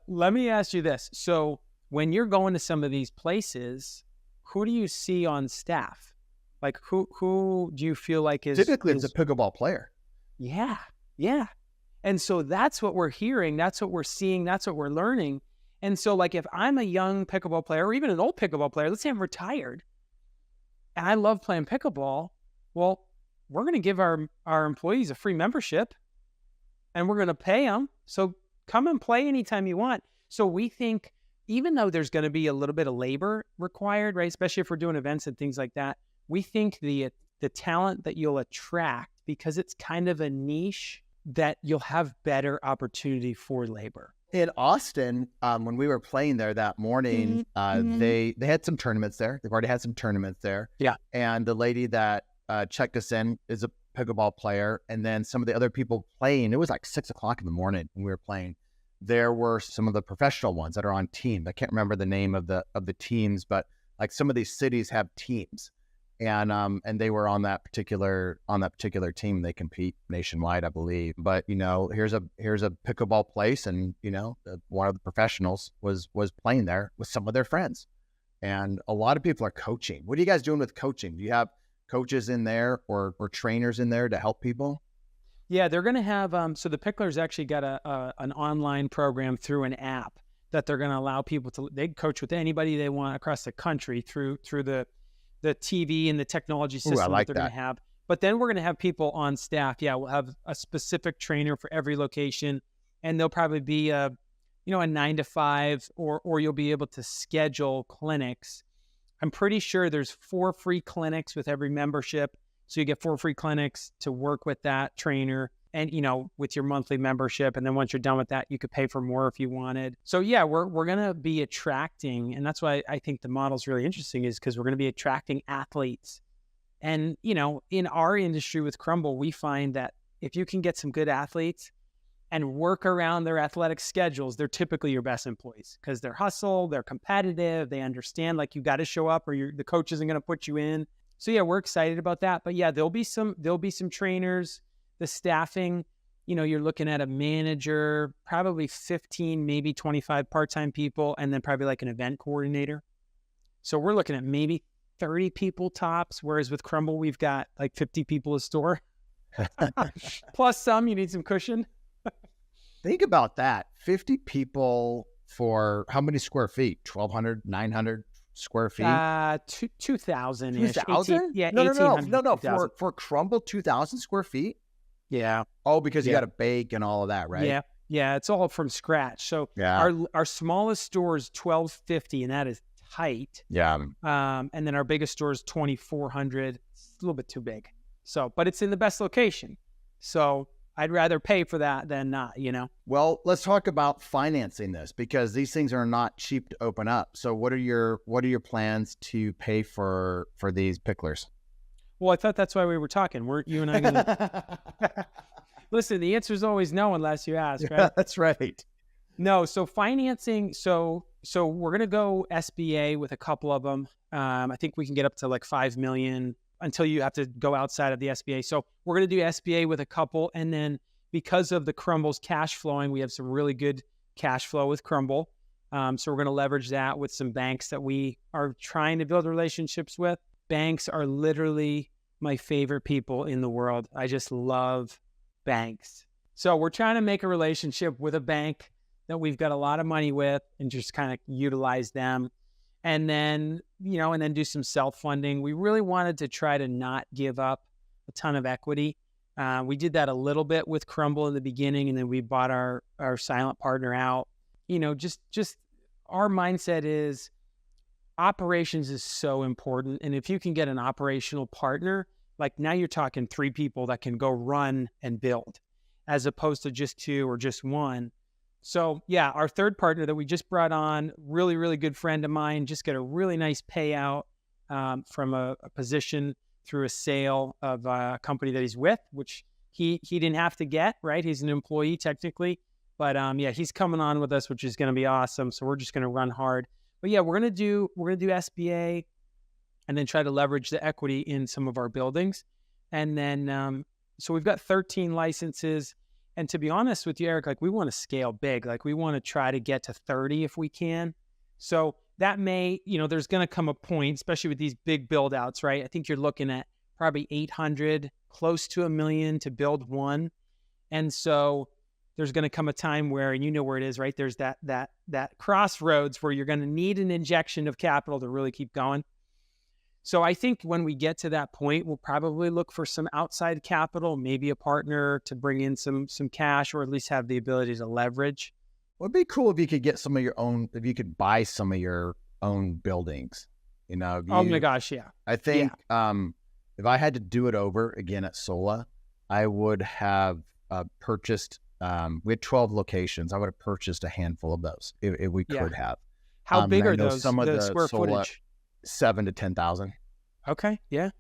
let me ask you this. So when you're going to some of these places, who do you see on staff? Like who do you feel like is typically it's a pickleball player? Yeah. Yeah. And so that's what we're hearing. That's what we're seeing. That's what we're learning. And so like if I'm a young pickleball player or even an old pickleball player, let's say I'm retired and I love playing pickleball, well, we're going to give our employees a free membership and we're going to pay them. So come and play anytime you want. So we think even though there's going to be a little bit of labor required, right, especially if we're doing events and things like that, we think the talent that you'll attract, because it's kind of a niche, that you'll have better opportunity for labor. In Austin, when we were playing there that morning, they had some tournaments there. They've already had some tournaments there. Yeah. And the lady that checked us in is a pickleball player. And then some of the other people playing, it was like 6 o'clock in the morning when we were playing. There were some of the professional ones that are on teams. I can't remember the name of the teams, but like some of these cities have teams. And they were on that particular team. They compete nationwide, I believe. But here's a pickleball place, and one of the professionals was playing there with some of their friends, and a lot of people are coaching. What are you guys doing with coaching? Do you have coaches in there or trainers in there to help people? Yeah, they're going to have. So the Picklr's actually got an online program through an app that they're going to allow people to. They coach with anybody they want across the country through the TV and the technology system that they're going to have. But then we're going to have people on staff. Yeah, we'll have a specific trainer for every location, and there'll probably be a 9 to 5, or you'll be able to schedule clinics. I'm pretty sure there's 4 free clinics with every membership. So you get 4 free clinics to work with that trainer and, with your monthly membership. And then once you're done with that, you could pay for more if you wanted. So yeah, we're going to be attracting, and that's why I think the model's really interesting, is because we're going to be attracting athletes. And, in our industry with Crumbl, we find that if you can get some good athletes and work around their athletic schedules, they're typically your best employees, because they're hustle, they're competitive, they understand like you got to show up or the coach isn't going to put you in. So yeah, we're excited about that. But yeah, there'll be some trainers. The staffing, you're looking at a manager, probably 15, maybe 25 part-time people, and then probably like an event coordinator. So we're looking at maybe 30 people tops, whereas with Crumbl, we've got like 50 people a store. Plus some, you need some cushion. Think about that. 50 people for how many square feet? 1,200, 900 square feet? 2,000-ish. 2,000? Yeah, No. 2,000. For Crumbl, 2,000 square feet? Yeah. Oh, because you got to bake and all of that, right? Yeah. It's all from scratch. So our smallest store is 1,250, and that is tight. Yeah. And then our biggest store is 2,400. It's a little bit too big. So, but it's in the best location. So I'd rather pay for that than not, Well, let's talk about financing this, because these things are not cheap to open up. So what are your plans to pay for these picklers? Well, I thought that's why we were talking. Weren't you and I gonna... Listen, the answer is always no unless you ask, right? Yeah, that's right. No, so financing, so we're going to go SBA with a couple of them. I think we can get up to like 5 million until you have to go outside of the SBA. So we're going to do SBA with a couple. And then because of the Crumbl's cash flowing, we have some really good cash flow with Crumbl. So we're going to leverage that with some banks that we are trying to build relationships with. Banks are literally my favorite people in the world. I just love banks. So we're trying to make a relationship with a bank that we've got a lot of money with and just kind of utilize them. And then, do some self-funding. We really wanted to try to not give up a ton of equity. We did that a little bit with Crumbl in the beginning, and then we bought our silent partner out. Just our mindset is operations is so important. And if you can get an operational partner, like now you're talking 3 people that can go run and build, as opposed to just 2 or just 1. So yeah, our third partner that we just brought on, really, really good friend of mine, just got a really nice payout from a position through a sale of a company that he's with, which he didn't have to get, right? He's an employee technically, but he's coming on with us, which is going to be awesome. So we're just going to run hard. But yeah, we're going to do SBA and then try to leverage the equity in some of our buildings. And then, so we've got 13 licenses. And to be honest with you, Erik, like we want to scale big. Like we want to try to get to 30 if we can. So that may, there's going to come a point, especially with these big build outs, right? I think you're looking at probably 800, close to $1 million to build one. And so there's going to come a time where, and you know where it is, right? There's that crossroads where you're going to need an injection of capital to really keep going. So I think when we get to that point, we'll probably look for some outside capital, maybe a partner to bring in some cash, or at least have the ability to leverage. Well, it'd be cool if you could get some of your own, if you could buy some of your own buildings, Oh my gosh, yeah. I think if I had to do it over again at Sola, I would have purchased, we had 12 locations. I would have purchased a handful of those if we could have. How big are those, some of the square Sola, footage? 7,000 to 10,000. Okay. Yeah.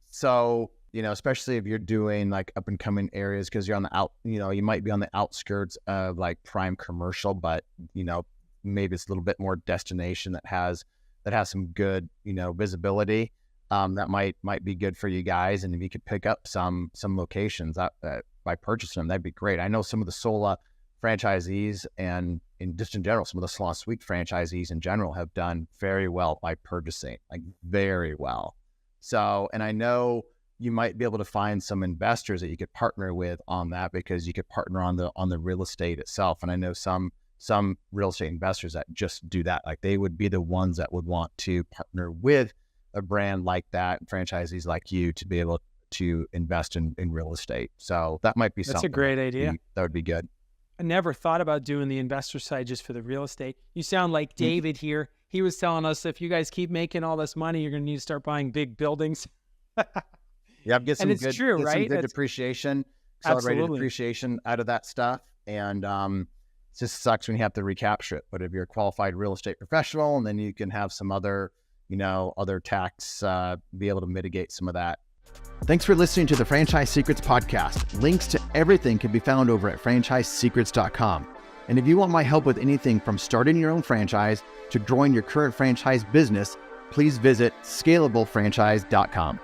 So, especially if you're doing like up and coming areas, because you're on the you might be on the outskirts of like prime commercial, but maybe it's a little bit more destination that has some good, visibility. That might be good for you guys. And if you could pick up some locations by purchasing them, that'd be great. I know some of the Sola franchisees and just in general, some of the Salon Suite franchisees in general have done very well by purchasing, like very well. So, and I know you might be able to find some investors that you could partner with on that, because you could partner on the real estate itself. And I know some real estate investors that just do that. Like they would be the ones that would want to partner with a brand like that, franchisees like you, to be able to invest in real estate. So that might be something. That's a great idea. That would be good. I never thought about doing the investor side just for the real estate. You sound like David here. He was telling us if you guys keep making all this money, you're going to need to start buying big buildings. Yeah, get some good, true, get right? some good depreciation, accelerated Absolutely. depreciation out of that stuff. And it just sucks when you have to recapture it. But if you're a qualified real estate professional, and then you can have some other tax, be able to mitigate some of that. Thanks for listening to the Franchise Secrets podcast. Links to everything can be found over at franchisesecrets.com. And if you want my help with anything from starting your own franchise to growing your current franchise business, please visit scalablefranchise.com.